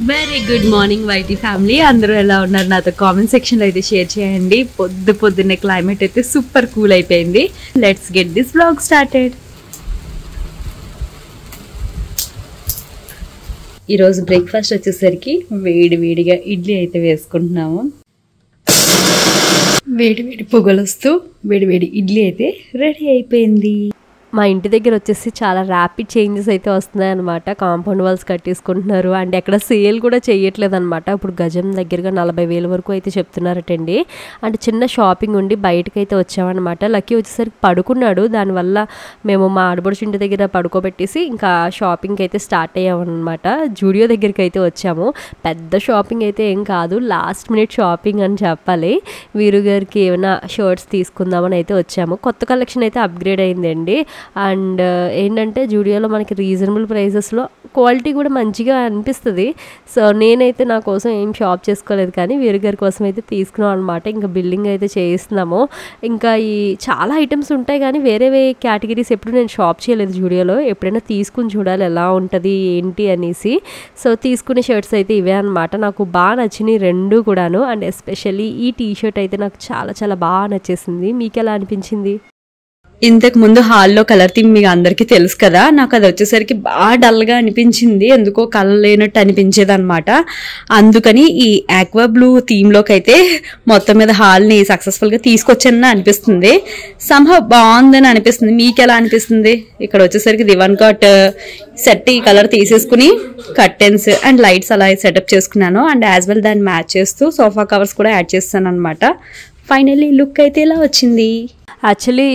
Very good morning YT family. అందరూ ఎలా ఉన్నారు? నాతో కామెంట్ సెక్షన్లో అయితే షేర్ చేయండి. పొద్దున్నే క్లైమేట్ అయితే సూపర్ కూల్ అయిపోయింది. Let's get this vlog started. ఈరోజు బ్రేక్ఫాస్ట్ వచ్చేసరికి వేడిగా ఇడ్లీ అయితే వేసుకుంటున్నాము. వేడి పొగలు వస్తూ వేడి ఇడ్లీ అయితే రెడీ అయిపోయింది. మా ఇంటి దగ్గర వచ్చేసి చాలా ర్యాపిడ్ చేంజెస్ అయితే వస్తున్నాయి అనమాట. కాంపౌండ్ వాల్స్ కట్టేసుకుంటున్నారు అండ్ ఎక్కడ సేల్ కూడా చేయట్లేదు అనమాట. ఇప్పుడు గజం దగ్గరగా 40,000 వరకు అయితే చెప్తున్నారటండి. అంటే చిన్న షాపింగ్ ఉండి బయటకు అయితే వచ్చామన్నమాట. లక్కీ వచ్చేసరికి పడుకున్నాడు. దానివల్ల మేము మా ఆడబడుచు ఇంటి దగ్గర పడుకోబెట్టేసి ఇంకా షాపింగ్కి అయితే స్టార్ట్ అయ్యామన్నమాట. జూడియో దగ్గరికి అయితే వచ్చాము. పెద్ద షాపింగ్ అయితే ఏం కాదు, లాస్ట్ మినిట్ షాపింగ్ అని చెప్పాలి. వీరు గారికి ఏమైనా షర్ట్స్ తీసుకుందామని అయితే వచ్చాము. కొత్త కలెక్షన్ అయితే అప్గ్రేడ్ అయిందండి. అండ్ ఏంటంటే జూడియోలో మనకి రీజనబుల్ ప్రైజెస్లో క్వాలిటీ కూడా మంచిగా అనిపిస్తుంది. సో నేనైతే నా కోసం ఏం షాప్ చేసుకోలేదు, కానీ వీరి గారి కోసం అయితే తీసుకున్నాం అనమాట. ఇంకా బిల్లింగ్ అయితే చేయిస్తున్నాము. ఇంకా ఈ చాలా ఐటమ్స్ ఉంటాయి, కానీ వేరే కేటగిరీస్ ఎప్పుడు నేను షాప్ చేయలేదు జూడియోలో. ఎప్పుడైనా తీసుకుని చూడాలి ఎలా ఉంటుంది ఏంటి అనేసి. సో తీసుకునే షర్ట్స్ అయితే ఇవే అనమాట. నాకు బాగా నచ్చినాయి రెండు కూడాను. అండ్ ఎస్పెషల్లీ ఈ టీ షర్ట్ అయితే నాకు చాలా బాగా నచ్చేసింది. మీకు ఎలా అనిపించింది? ఇంతకు ముందు హాల్లో కలర్ థీమ్ మీకు అందరికీ తెలుసు కదా. నాకు అది వచ్చేసరికి బాగా డల్గా అనిపించింది, ఎందుకో కలర్ లేనట్టు అనిపించేది అనమాట. అందుకని ఈ ఆక్వా బ్లూ థీమ్లోకి అయితే మొత్తం మీద హాల్ని సక్సెస్ఫుల్గా తీసుకొచ్చానని అనిపిస్తుంది. సంహవ్ బాగుందని అనిపిస్తుంది. మీకు ఎలా అనిపిస్తుంది? ఇక్కడ వచ్చేసరికి దివాన్ కాట్ సెట్ ఈ కలర్ తీసేసుకుని కర్టెన్స్ అండ్ లైట్స్ అలా సెటప్ చేసుకున్నాను. అండ్ యాజ్ వెల్ దాన్ని మ్యాచ్ చేస్తూ సోఫా కవర్స్ కూడా యాడ్ చేస్తాను అనమాట. ఫైనల్లీ లుక్ అయితే ఇలా వచ్చింది. యాక్చువల్లీ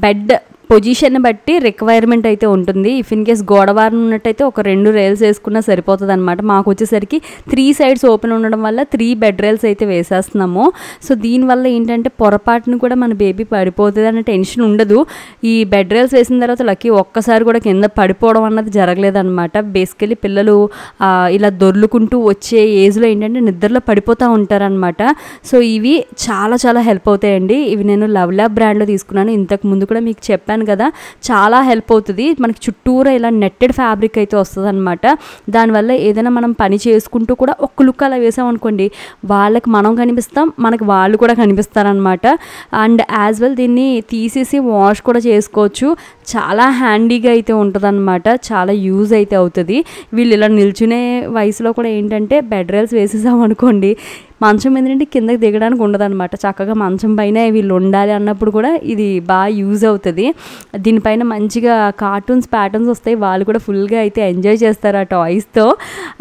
బెడ్ పొజిషన్ బట్టి రిక్వైర్మెంట్ అయితే ఉంటుంది. ఇఫ్ ఇన్ కేస్ గోడవారం ఉన్నట్టయితే ఒక 2 రైల్స్ వేసుకున్నా సరిపోతుంది అనమాట. మాకు వచ్చేసరికి 3 సైడ్స్ ఓపెన్ ఉండడం వల్ల 3 బెడ్ రైల్స్ అయితే వేసేస్తున్నాము. సో దీనివల్ల ఏంటంటే పొరపాటును కూడా మన బేబీ పడిపోతుంది అనే టెన్షన్ ఉండదు. ఈ బెడ్ రైల్స్ వేసిన తర్వాత లక్కీ ఒక్కసారి కూడా కింద పడిపోవడం అన్నది జరగలేదన్నమాట. బేసికలీ పిల్లలు ఇలా దొర్లుకుంటూ వచ్చే ఏజ్లో ఏంటంటే నిద్రలో పడిపోతూ ఉంటారనమాట. సో ఇవి చాలా హెల్ప్ అవుతాయండి. ఇవి నేను లవ్ ల్యాబ్ బ్రాండ్లో తీసుకున్నాను. ఇంతకు ముందు కూడా మీకు చెప్పాను కదా, చాలా హెల్ప్ అవుతుంది. మనకి చుట్టూరా ఇలా నెట్టెడ్ ఫ్యాబ్రిక్ అయితే వస్తుంది అనమాట. దానివల్ల ఏదైనా మనం పని చేసుకుంటూ కూడా ఒక్క లుక్ అలా వేసామనుకోండి, వాళ్ళకి మనం కనిపిస్తాం, మనకి వాళ్ళు కూడా కనిపిస్తారనమాట. అండ్ యాజ్ వెల్ దీన్ని తీసేసి వాష్ కూడా చేసుకోవచ్చు. చాలా హ్యాండీగా అయితే ఉంటుంది అనమాట. చాలా యూజ్ అయితే అవుతుంది. వీళ్ళు ఇలా నిల్చునే వయసులో కూడా ఏంటంటే బెడ్ రైల్స్ వేసేసామనుకోండి, మంచం మీద నుండి కిందకి దిగడానికి ఉండదన్నమాట. చక్కగా మంచం పైన వీళ్ళు ఉండాలి అన్నప్పుడు కూడా ఇది బాగా యూజ్ అవుతుంది. దీనిపైన మంచిగా కార్టూన్స్ ప్యాటర్న్స్ వస్తాయి. వాళ్ళు కూడా ఫుల్గా అయితే ఎంజాయ్ చేస్తారు ఆ టాయ్స్తో.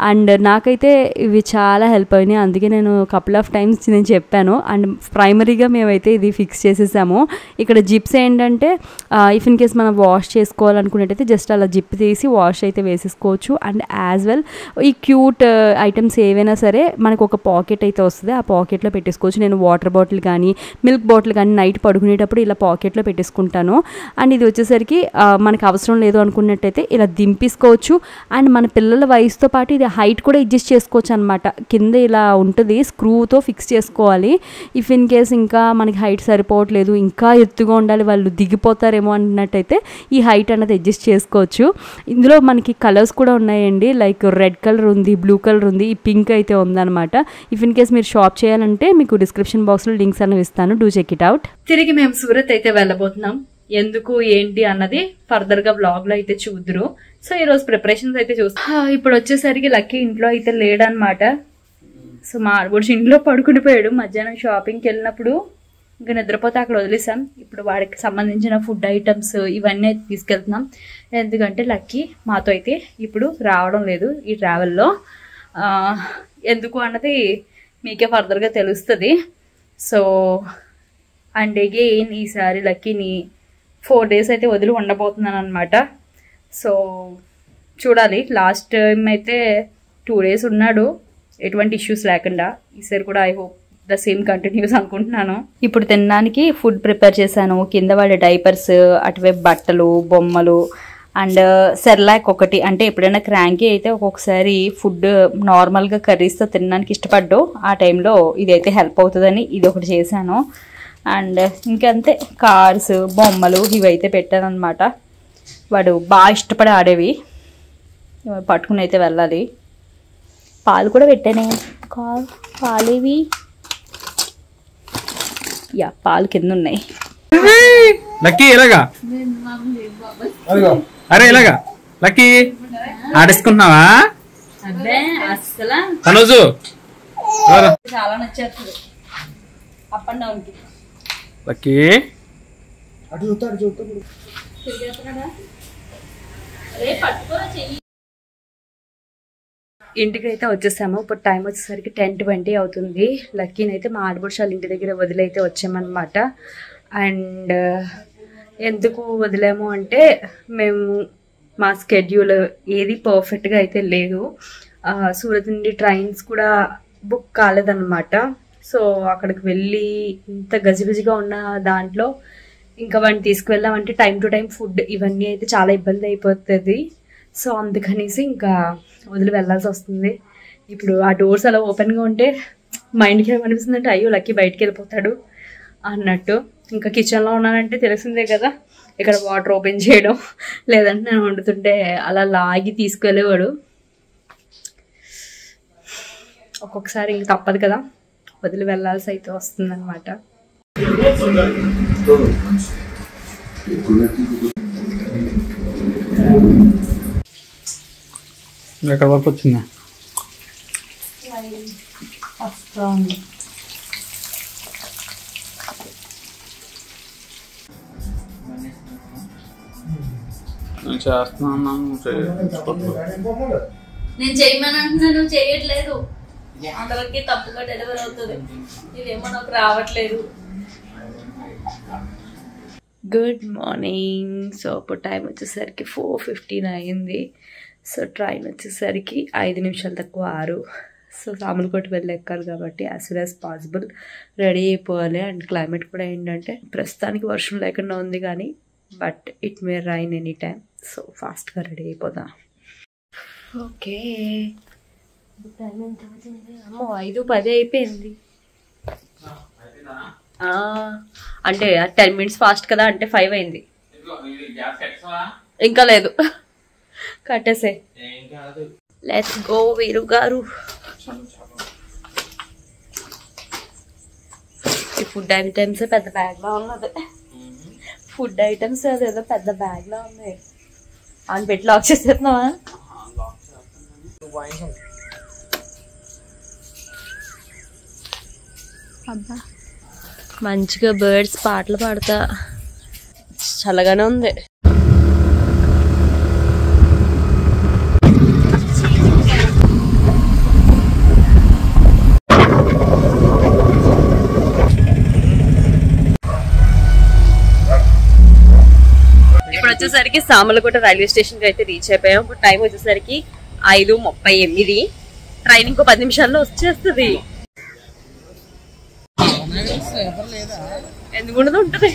అండ్ నాకైతే ఇవి చాలా హెల్ప్ అయినాయి. అందుకే నేను కపుల్ ఆఫ్ టైమ్స్ నేను చెప్పాను. అండ్ ప్రైమరీగా మేమైతే ఇది ఫిక్స్ చేసేసాము. ఇక్కడ జిప్స్ ఏంటంటే ఇఫ్ ఇన్ కేస్ మనం వాష్ చేసుకోవాలనుకున్నట్టయితే జస్ట్ అలా జిప్ తీసి వాష్ అయితే వేసేసుకోవచ్చు. అండ్ యాజ్ వెల్ ఈ క్యూట్ ఐటమ్స్ ఏవైనా సరే మనకు ఒక పాకెట్ అయితే వస్తుంది. ఆ పాకెట్లో పెట్టేసుకోవచ్చు. నేను వాటర్ బాటిల్ కానీ మిల్క్ బాటిల్ కానీ నైట్ పడుకునేటప్పుడు ఇలా పాకెట్లో పెట్టేసుకుంటాను. అండ్ ఇది వచ్చేసరికి మనకు అవసరం లేదు అనుకున్నట్టయితే ఇలా దింపేసుకోవచ్చు. అండ్ మన పిల్లల వయసుతో పాటు ఇది హైట్ కూడా అడ్జస్ట్ చేసుకోవచ్చు అనమాట. కింద ఇలా ఉంటుంది, స్క్రూతో ఫిక్స్ చేసుకోవాలి. ఇఫ్ ఇన్ కేస్ ఇంకా మనకి హైట్ సరిపోవట్లేదు, ఇంకా ఎత్తుగా ఉండాలి, వాళ్ళు దిగిపోతారేమో అన్నట్టయితే ఈ హైట్ అన్నది అడ్జస్ట్ చేసుకోవచ్చు. ఇందులో మనకి కలర్స్ కూడా ఉన్నాయండి. లైక్ రెడ్ కలర్ ఉంది, బ్లూ కలర్ ఉంది, ఈ పింక్ అయితే ఉందన్నమాట. ఇఫ్ ఇన్ కేస్ మీరు షాప్ చేయాలంటే మీకు డిస్క్రిప్షన్ బాక్స్లో లింక్స్ అనేవి ఇస్తాను, డూ చెక్ ఇట్ అవుట్. తిరిగి మేము సూరత్ అయితే వెళ్ళబోతున్నాం. ఎందుకు ఏంటి అన్నది ఫర్దర్ గా బ్లాగ్ లో అయితే చూద్దరు. సో ఈ రోజు ప్రిపరేషన్స్ అయితే చూస్తాం. ఇప్పుడు వచ్చేసరికి లక్కీ ఇంట్లో అయితే లేడనమాట. సో మా ఆడబడుచు ఇంట్లో పడుకునిపోయాడు. మధ్యాహ్నం షాపింగ్కి వెళ్ళినప్పుడు ఇంకా నిద్రపోతే అక్కడ వదిలేసాం. ఇప్పుడు వాడికి సంబంధించిన ఫుడ్ ఐటమ్స్ ఇవన్నీ అయితే తీసుకెళ్తున్నాం. ఎందుకంటే లక్కీ మాతో అయితే ఇప్పుడు రావడం లేదు ఈ ట్రావెల్లో. ఎందుకు అన్నది మీకే ఫర్దర్గా తెలుస్తుంది. సో అండ్ అగైన్ ఈసారి లక్కీని 4 days అయితే వదిలి ఉండబోతున్నాను అనమాట. సో చూడాలి. లాస్ట్ టైం అయితే 2 days ఉన్నాడు ఎటువంటి ఇష్యూస్ లేకుండా. ఈసారి కూడా I hope the same continuous అనుకుంటున్నాను. ఇప్పుడు తినడానికి ఫుడ్ ప్రిపేర్ చేశాను. కింద వాడే డైపర్స్, అటువైపు బట్టలు, బొమ్మలు అండ్ సెర్లాక్ ఒకటి. అంటే ఎప్పుడైనా క్రాంకీ అయితే ఒక్కొక్కసారి ఫుడ్ నార్మల్గా కర్రీస్తో తినడానికి ఇష్టపడ్డు. ఆ టైంలో ఇదైతే హెల్ప్ అవుతుందని ఇది ఒకటి చేశాను. అండ్ ఇంకంతే కార్స్, బొమ్మలు ఇవైతే పెట్టాను అనమాట. వాడు బాగా ఇష్టపడి ఆడేవి, పట్టుకుని అయితే వెళ్ళాలి. పాలు కూడా పెట్టానే. పాలేవి? యా, పాలు కింద ఉన్నాయి. లక్కీ ఎలాగా? అరే ఎలాగా లక్కీ ఆడేసుకుంటున్నావా? అబ్బే అసలు తనుజు చాలా నచ్చేస్తుంది అప్ అండ్ డౌన్ కి. లక్కీ ఇంటికి అయితే వచ్చేసాము. ఇప్పుడు టైం వచ్చేసరికి 10:20 అవుతుంది. లక్కీని అయితే మా ఆడబడుషాలు ఇంటి దగ్గర వదిలైతే వచ్చామన్నమాట. అండ్ ఎందుకు వదిలేము అంటే మేము మా స్కెడ్యూల్ ఏది పర్ఫెక్ట్గా అయితే లేదు. సూరత్ నుండి ట్రైన్స్ కూడా బుక్ కాలేదన్నమాట. సో అక్కడికి వెళ్ళి ఇంత గజిబిజిగా ఉన్న దాంట్లో ఇంకా వాడిని తీసుకువెళ్ళామంటే టైం టు టైం ఫుడ్ ఇవన్నీ అయితే చాలా ఇబ్బంది అయిపోతుంది. సో అందుకనేసి ఇంకా వదిలి వెళ్ళాల్సి వస్తుంది. ఇప్పుడు ఆ డోర్స్ అలా ఓపెన్గా ఉంటే మైండ్కి ఏమనిపిస్తుంది అంటే అయ్యో లక్కీ బయటికి వెళ్ళిపోతాడు అన్నట్టు. ఇంకా కిచెన్లో ఉన్నానంటే తెలిసిందే కదా, ఇక్కడ వాటర్ ఓపెన్ చేయడం లేదంటే నేను వండుతుంటే అలా లాగి తీసుకువెళ్ళేవాడు. ఒక్కొక్కసారి ఇంక తప్పదు కదా, వదిలి వెళ్ళాల్సి అయితే వస్తుంది అనమాట. ఎక్కడ వరకు వచ్చిందా? నేను చేస్తున్నాను. నేను చేయమని అంటున్నాను, చేయట్లేదు. అంతవరకు తప్పుగా డెలివరీ అవుతుంది. ఇదేమో నాకు రావట్లేదు. Good morning. సో ఇప్పుడు టైం వచ్చేసరికి 4:15 అయింది. సో ట్రైన్ వచ్చేసరికి 5 నిమిషాలు తక్కువ 6. సో సామర్లకోట వెళ్ళి ఎక్కాలి కాబట్టి as soon as possible ready అయిపోవాలి. అండ్ క్లైమేట్ కూడా ఏంటంటే ప్రస్తుతానికి వర్షం లేకుండా ఉంది కానీ but it may rain any time. So ఫాస్ట్గా రెడీ అయిపోదాం. ఓకే, టైం ఎంత అవుతుంది? అమ్మో 5:10 అయిపోయింది. అంటే 10 minutes ఫాస్ట్ కదా, అంటే 5 అయింది. ఇంకా లేదు, కట్టేసే. లెట్స్ గో వీరు గారు. ఈ ఫుడ్ ఐటమ్స్ పెద్ద బ్యాగ్ లో ఉన్నది. ఫుడ్ ఐటమ్స్ అదేదో పెద్ద బ్యాగ్ లో ఉన్నాయి. అని పెట్టి లాక్ చేసేస్తున్నావా? అబ్బా మంచిగా బర్డ్స్ పాటలు పాడతా, చల్లగానే ఉంది. ఇప్పుడు వచ్చేసరికి సామర్లకోట రైల్వే స్టేషన్ కి అయితే రీచ్ అయిపోయాం. ఇప్పుడు టైం వచ్చేసరికి 5:38. ట్రైన్ ఇంకో 10 నిమిషాల్లో వచ్చేస్తుంది. ఎందుకుండదు, ఉంటుంది.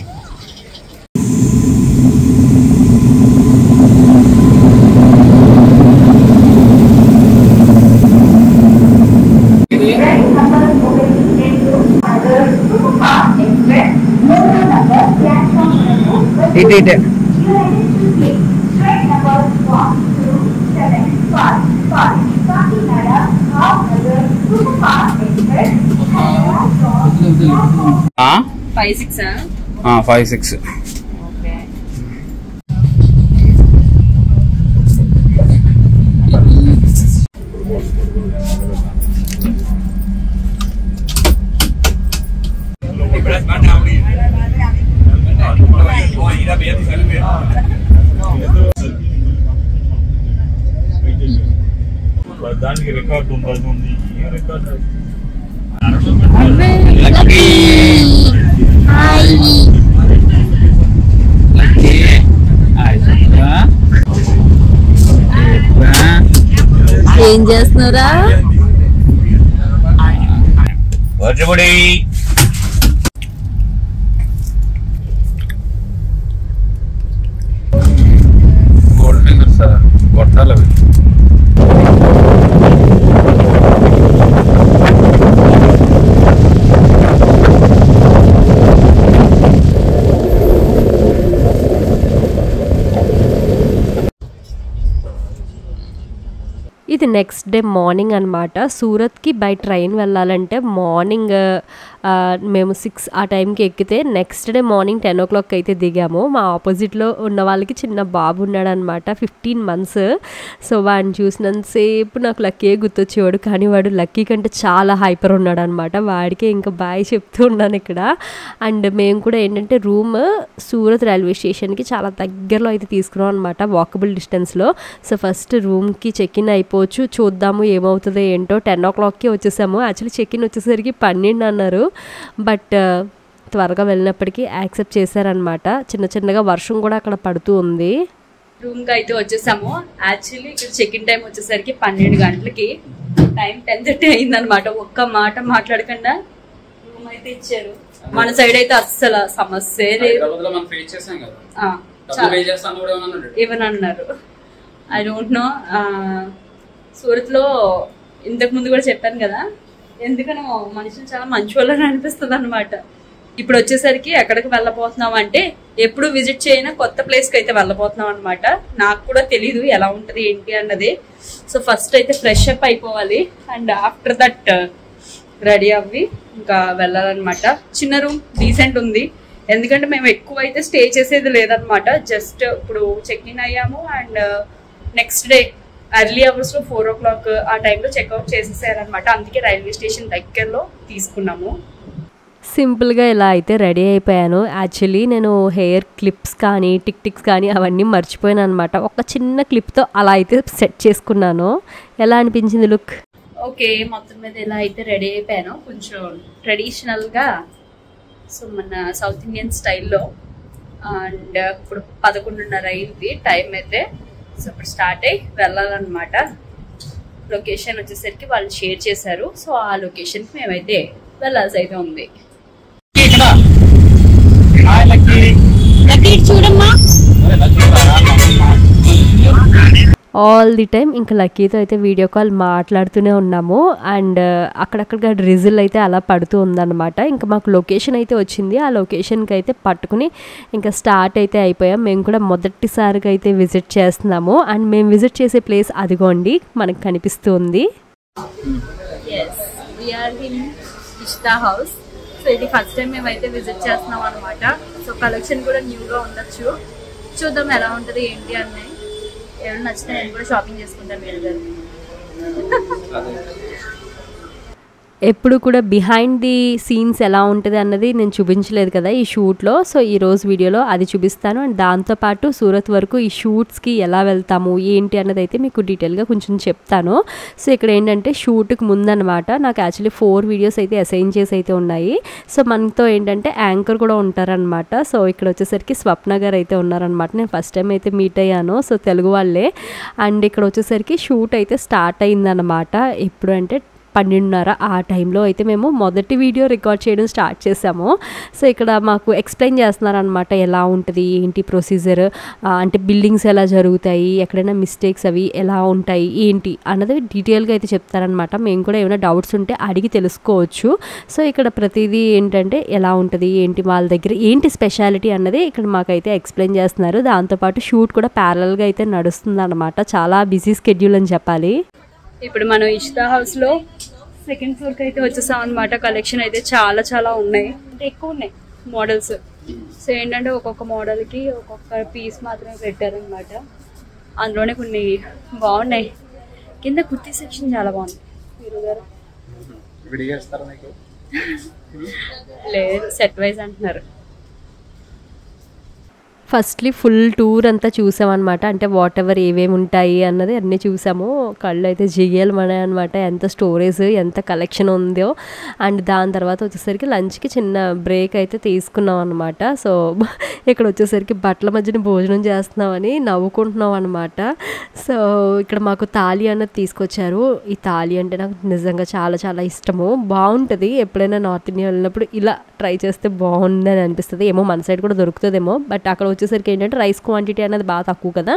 Five six. దానికి రికార్డు ఉంది. రికార్డు ఏం చేస్తున్నారా? వర్జబడి గోల్డ్ ఫింగర్స్ కొట్టాలి అవి. ఇది నెక్స్ట్ డే మార్నింగ్ అనమాట. సూరత్కి బై ట్రైన్ వెళ్ళాలంటే మార్నింగ్ మేము 6 ఆ టైంకి ఎక్కితే నెక్స్ట్ డే మార్నింగ్ 10 o'clock అయితే దిగాము. మా ఆపోజిట్లో ఉన్న వాళ్ళకి చిన్న బాబు ఉన్నాడు అనమాట, 15 months. సో వాడిని చూసినంతసేపు నాకు లక్కీ గుర్తొచ్చేవాడు, కానీ వాడు లక్కీ కంటే చాలా హైపర్ ఉన్నాడు అనమాట. వాడికి ఇంకా బాయ్ చెప్తూ ఉన్నాను ఇక్కడ. అండ్ మేము కూడా ఏంటంటే రూమ్ సూరత్ రైల్వే స్టేషన్కి చాలా దగ్గరలో అయితే తీసుకున్నాం అనమాట, వాకబుల్ డిస్టెన్స్లో. సో ఫస్ట్ రూమ్కి చెక్ ఇన్ అయిపోవచ్చు, చూద్దాము ఏమవుతుందో ఏంటో. 10 o'clockకి వచ్చేసాము. యాక్చువల్లీ చెక్ ఇన్ వచ్చేసరికి 12 అన్నారు, బట్ త్వరగా వెళ్ళినప్పటికీ యాక్సెప్ట్ చేశారనమాట. చిన్నగా వర్షం కూడా అక్కడ పడుతూ ఉంది. రూమ్కి అయితే వచ్చేసాము. యాక్చువల్లీ ఇక్కడ చెక్ ఇన్ టైం వచ్చేసరికి 12 గంటలకి, టైం 10:30 అయిందనమాట. ఒక్క మాట మాట్లాడకుండా రూమ్ అయితే ఇచ్చారు. మన సైడ్ అయితే అస్సలు సమస్య లేదు. ఇవ్వనన్నారు. I don't know. సూరత్ లో ఇంతకు ముందు కూడా చెప్పాను కదా, ఎందుకనో మనుషులు చాలా మంచి వాళ్ళని అనిపిస్తుంది అనమాట. ఇప్పుడు వచ్చేసరికి ఎక్కడికి వెళ్ళబోతున్నాం అంటే, ఎప్పుడు విజిట్ చేయనా కొత్త ప్లేస్కి అయితే వెళ్ళబోతున్నాం అనమాట. నాకు కూడా తెలీదు ఎలా ఉంటుంది ఏంటి అన్నది. సో ఫస్ట్ అయితే ఫ్రెష్ అప్ అయిపోవాలి, అండ్ ఆఫ్టర్ దట్ రెడీ అవ్వి ఇంకా వెళ్ళాలన్నమాట. చిన్న రూమ్ డీసెంట్ ఉంది, ఎందుకంటే మేము ఎక్కువ అయితే స్టే చేసేది లేదనమాట. జస్ట్ ఇప్పుడు చెక్ ఇన్ అయ్యాము, and next day early hours లో 4 o'clock ఆ టైంలో చెక్అవుట్ చేసేసారనమాట. అందుకే రైల్వే స్టేషన్ దగ్గరలో తీసుకున్నాము. సింపుల్గా ఇలా అయితే రెడీ అయిపోయాను. యాక్చువల్లీ నేను హెయిర్ క్లిప్స్ కానీ టిక్స్ కానీ అవన్నీ మర్చిపోయాను అనమాట. ఒక చిన్న క్లిప్తో అలా అయితే సెట్ చేసుకున్నాను. ఎలా అనిపించింది లుక్? ఓకే, మొత్తం మీద ఇలా అయితే రెడీ అయిపోయాను, కొంచెం ట్రెడిషనల్గా. సో మన సౌత్ ఇండియన్ స్టైల్లో. అండ్ ఇప్పుడు 11:30 అయింది టైం అయితే. సో ఇప్పుడు స్టార్ట్ అయ్యి వెళ్ళాలన్నమాట. లొకేషన్ వచ్చేసరికి వాళ్ళు షేర్ చేశారు. సో ఆ లొకేషన్కి మేమైతే వెళ్ళాల్సి అయితే ఉంది. ఆల్ ది టైమ్ ఇంకా లక్కీతో అయితే వీడియో కాల్ మాట్లాడుతూనే ఉన్నాము. అండ్ అక్కడక్కడ డ్రిజిల్ అయితే అలా పడుతూ ఉందన్నమాట. ఇంకా మాకు లొకేషన్ అయితే వచ్చింది. ఆ లొకేషన్కి అయితే పట్టుకుని ఇంకా స్టార్ట్ అయితే అయిపోయాం. మేము కూడా మొదటిసారిగా అయితే విజిట్ చేస్తున్నాము. అండ్ మేము విజిట్ చేసే ప్లేస్ అదిగోండి మనకు కనిపిస్తుంది. ఇష్టా హౌస్. సో ఇది ఫస్ట్ టైం మేమైతే విజిట్ చేస్తున్నాం అనమాట. సో కలెక్షన్ కూడా న్యూగా ఉండొచ్చు, చూద్దాం ఎలా ఉంటుంది ఏంటి అన్నీ. ఎవరు నచ్చితే నేను కూడా షాపింగ్ చేసుకుంటాను మీరు గారు. ఎప్పుడు కూడా బిహైండ్ ది సీన్స్ ఎలా ఉంటుంది అన్నది నేను చూపించలేదు కదా ఈ షూట్లో. సో ఈరోజు వీడియోలో అది చూపిస్తాను. అండ్ దాంతోపాటు సూరత్ వరకు ఈ షూట్స్కి ఎలా వెళ్తాము ఏంటి అన్నది అయితే మీకు డీటెయిల్గా కొంచెం చెప్తాను. సో ఇక్కడ ఏంటంటే షూట్కి ముందనమాట నాకు యాక్చువల్లీ 4 వీడియోస్ అయితే అసైన్ చేసి అయితే ఉన్నాయి. సో మనతో ఏంటంటే యాంకర్ కూడా ఉంటారనమాట. సో ఇక్కడ వచ్చేసరికి స్వప్న గారు అయితే ఉన్నారనమాట. నేను ఫస్ట్ టైం అయితే మీట్ అయ్యాను. సో తెలుగు వాళ్ళే. అండ్ ఇక్కడ వచ్చేసరికి షూట్ అయితే స్టార్ట్ అయిందనమాట. ఎప్పుడు అంటే 12:30 ఆ టైంలో అయితే మేము మొదటి వీడియో రికార్డ్ చేయడం స్టార్ట్ చేసాము. సో ఇక్కడ మాకు ఎక్స్ప్లెయిన్ చేస్తున్నారనమాట ఎలా ఉంటుంది ఏంటి ప్రొసీజర్, అంటే బిల్డింగ్స్ ఎలా జరుగుతాయి, ఎక్కడైనా మిస్టేక్స్ అవి ఎలా ఉంటాయి ఏంటి అన్నది డీటెయిల్గా అయితే చెప్తారనమాట. మేము కూడా ఏమైనా డౌట్స్ ఉంటే అడిగి తెలుసుకోవచ్చు. సో ఇక్కడ ప్రతిదీ ఏంటంటే ఎలా ఉంటుంది ఏంటి వాళ్ళ దగ్గర ఏంటి స్పెషాలిటీ అన్నది ఇక్కడ మాకైతే ఎక్స్ప్లెయిన్ చేస్తున్నారు. దాంతోపాటు షూట్ కూడా ప్యారలల్గా అయితే నడుస్తుంది అనమాట. చాలా బిజీ స్కెడ్యూల్ అని చెప్పాలి. ఇప్పుడు మనం ఇష్టా హౌస్ లో 2nd ఫ్లోర్కి అయితే వచ్చేసాం అనమాట. కలెక్షన్ అయితే చాలా ఉన్నాయి, అంటే ఎక్కువ ఉన్నాయి మోడల్స్. సో ఏంటంటే ఒక్కొక్క మోడల్కి ఒక్కొక్క పీస్ మాత్రమే పెట్టారనమాట. అందులోనే కొన్ని బాగున్నాయి. కింద కుర్తీ సెక్షన్ చాలా బాగుంది. హీరో గారు లేదు, సెట్ వైజ్ అంటున్నారు. ఫస్ట్లీ ఫుల్ టూర్ అంతా చూసామన్నమాట. అంటే వాట్ ఎవర్ ఏమేమి ఉంటాయి అన్నది అన్నీ చూసాము. కళ్ళు అయితే జిగేలమన్నాయి అనమాట, ఎంత స్టోరేజ్ ఎంత కలెక్షన్ ఉందో. అండ్ దాని తర్వాత వచ్చేసరికి లంచ్కి చిన్న బ్రేక్ అయితే తీసుకున్నాం అనమాట. సో ఇక్కడ వచ్చేసరికి బట్టల మధ్యన భోజనం చేస్తున్నామని నవ్వుకుంటున్నాం అనమాట. సో ఇక్కడ మాకు తాళి అన్నది తీసుకొచ్చారు. ఈ తాళి అంటే నాకు నిజంగా చాలా ఇష్టము. బాగుంటుంది. ఎప్పుడైనా నార్త్ ఇండియా వెళ్ళినప్పుడు ఇలా ట్రై చేస్తే బాగుందని అనిపిస్తుంది. ఏమో మన సైడ్ కూడా దొరుకుతుందేమో, బట్ అక్కడ వచ్చేసరికి ఏంటంటే రైస్ క్వాంటిటీ అనేది బాగా తక్కువ కదా,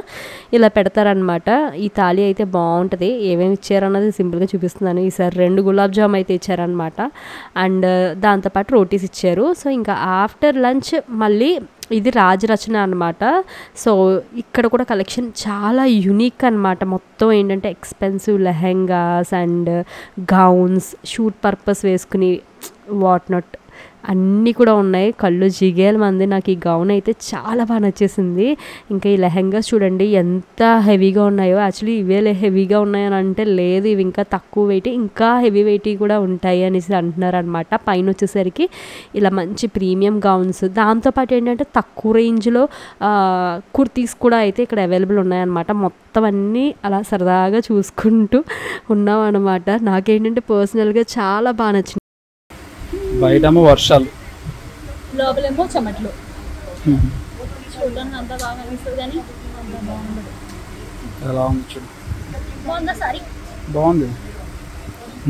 ఇలా పెడతారనమాట. ఈ తాళి అయితే బాగుంటుంది. ఏమేమి ఇచ్చారన్నది సింపుల్గా చూపిస్తున్నాను. ఈసారి 2 గులాబ్ జామ్ అయితే ఇచ్చారనమాట. అండ్ దాంతోపాటు రోటీస్ ఇచ్చారు. సో ఇంకా ఆఫ్టర్ లంచ్ మళ్ళీ ఇది రాజరచన అనమాట. సో ఇక్కడ కూడా కలెక్షన్ చాలా యూనిక్ అనమాట. మొత్తం ఏంటంటే expensive lehengas and gowns, shoot purpose వేసుకుని వాట్ నాట్ అన్నీ కూడా ఉన్నాయి. కళ్ళు జిగేల మంది. నాకు ఈ గౌన్ అయితే చాలా బాగా నచ్చేసింది. ఇంకా ఈ లెహెంగాస్ చూడండి ఎంత హెవీగా ఉన్నాయో. యాక్చువల్లీ ఇవే హెవీగా ఉన్నాయని అంటే లేదు, ఇవి ఇంకా తక్కువ వెయిట్, ఇంకా హెవీ వెయిట్ కూడా ఉంటాయి అనేసి అంటున్నారు అనమాట. పైన వచ్చేసరికి ఇలా మంచి ప్రీమియం గౌన్స్, దాంతోపాటు ఏంటంటే తక్కువ రేంజ్లో కుర్తీస్ కూడా అయితే ఇక్కడ అవైలబుల్ ఉన్నాయన్నమాట. మొత్తం అన్నీ అలా సరదాగా చూసుకుంటూ ఉన్నాం అనమాట. నాకేంటంటే పర్సనల్గా చాలా బాగా నచ్చింది. బయటేమో వర్షాలు, లోపలేమో చెమట్లు. చూడడానికి అంతా బాగా అనిపిస్తుంది కానీ ఎలా ఉంది చూడు. బాగుందా సారీ? బాగుంది.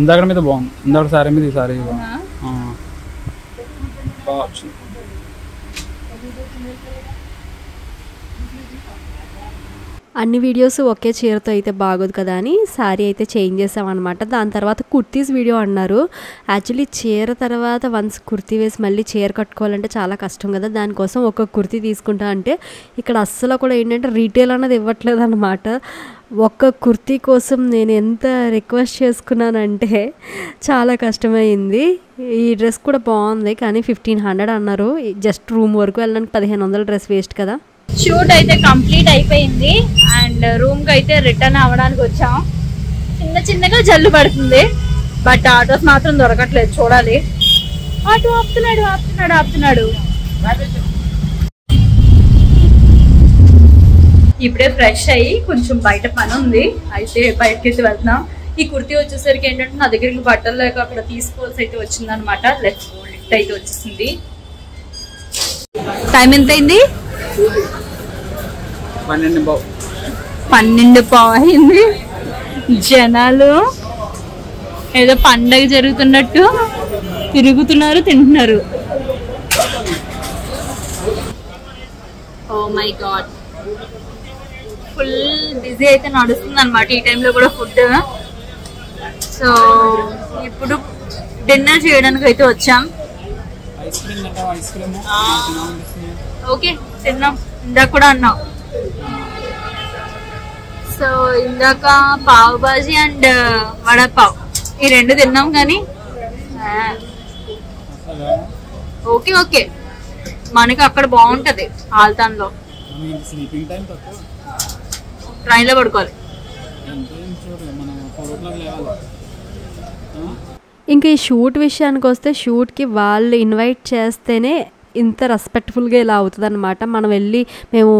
ఇందాక మీద బాగుంది, ఇందాక సారీ మీద ఈ సారీ బాగా వచ్చింది. అన్ని వీడియోస్ ఒకే చీరతో అయితే బాగోదు కదా అని శారీ అయితే చేంజ్ చేసామన్నమాట. దాని తర్వాత కుర్తీస్ వీడియో అన్నారు. యాక్చువల్లీ చీర తర్వాత వన్స్ కుర్తీ వేసి మళ్ళీ చీర కట్టుకోవాలంటే చాలా కష్టం కదా. దానికోసం ఒక కుర్తీ తీసుకుంటా అంటే ఇక్కడ అస్సలు కూడా ఏంటంటే రీటైల్ అన్నది ఇవ్వట్లేదు అనమాట. ఒక్క కుర్తీ కోసం నేను ఎంత రిక్వెస్ట్ చేసుకున్నానంటే చాలా కష్టమైంది. ఈ డ్రెస్ కూడా బాగుంది కానీ 1500 అన్నారు. జస్ట్ రూమ్ వరకు వెళ్ళడానికి 1500 డ్రెస్ వేస్ట్ కదా. షూట్ అయితే కంప్లీట్ అయిపోయింది అండ్ రూమ్కి అయితే రిటర్న్ అవ్వడానికి వచ్చాం. చిన్నగా జల్లు పడుతుంది బట్ ఆటోస్ మాత్రం దొరకట్లేదు. చూడాలి. ఆటో ఆపుతున్నాడు. ఇప్పుడే ఫ్రెష్ అయ్యి కొంచెం బయట పని ఉంది అయితే బయటకి అయితే వెళ్తున్నాం. ఈ కుర్తీ వచ్చేసరికి ఏంటంటే నా దగ్గరికి బట్టలు లేక అక్కడ తీసుకోవాల్సి అయితే వచ్చిందనమాట. లిఫ్ట్ అయితే వచ్చేసింది. టైం ఎంత అయింది? 12 అయింది. జనాలు ఏదో పండగ జరుగుతున్నట్టు తిరుగుతున్నారు, తింటున్నారు. Oh my God, full busy అయితే నడుస్తుంది అనమాట ఈ టైంలో కూడా ఫుడ్. సో ఇప్పుడు డిన్నర్ చేయడానికి అయితే వచ్చాం. ఓకే తిన్నాం, ఇందాక కూడా అన్నాం. సో ఇందాక పావ్ బాజీ అండ్ వడపావ్ ఈ రెండు తిన్నాం కానీ ఓకే మనకి అక్కడ బాగుంటది ఆల్తాన్లో. ట్రైన్లో పడుకోవాలి. ఇంకా ఈ షూట్ విషయానికి వస్తే షూట్కి వాళ్ళు ఇన్వైట్ చేస్తేనే ఇంత రెస్పెక్ట్ఫుల్గా ఇలా అవుతుంది అనమాట. మనం వెళ్ళి మేము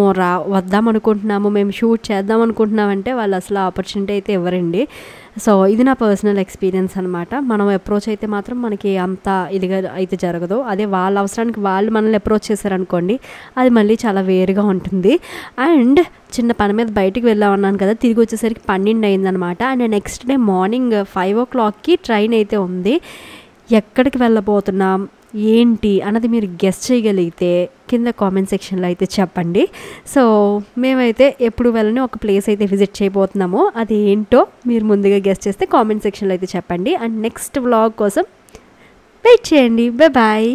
వద్దాం అనుకుంటున్నాము, మేము షూట్ చేద్దాం అనుకుంటున్నామంటే వాళ్ళు అసలు ఆపర్చునిటీ అయితే ఇవ్వరండి. సో ఇది నా పర్సనల్ ఎక్స్పీరియన్స్ అనమాట. మనం అప్రోచ్ అయితే మాత్రం మనకి అంత ఇదిగా అయితే జరగదు. అదే వాళ్ళ అవసరానికి వాళ్ళు మనల్ని అప్రోచ్ చేశారనుకోండి, అది మళ్ళీ చాలా వేరుగా ఉంటుంది. అండ్ చిన్న పని మీద బయటికి వెళ్ళామన్నాను కదా, తిరిగి వచ్చేసరికి 12 అయిందనమాట. అండ్ నెక్స్ట్ డే మార్నింగ్ 5 o'clockకి ట్రైన్ అయితే ఉంది. ఎక్కడికి వెళ్ళబోతున్నాం ఏంటి అన్నది మీరు గెస్ చేయగలిగితే కింద కామెంట్ సెక్షన్లో అయితే చెప్పండి. సో మేమైతే ఎప్పుడు వెళ్ళని ఒక ప్లేస్ అయితే విజిట్ చేయబోతున్నాము. అది ఏంటో మీరు ముందుగా గెస్ చేస్తే కామెంట్ సెక్షన్లో అయితే చెప్పండి. అండ్ నెక్స్ట్ వ్లాగ్ కోసం వెయిట్ చేయండి. బాయ్.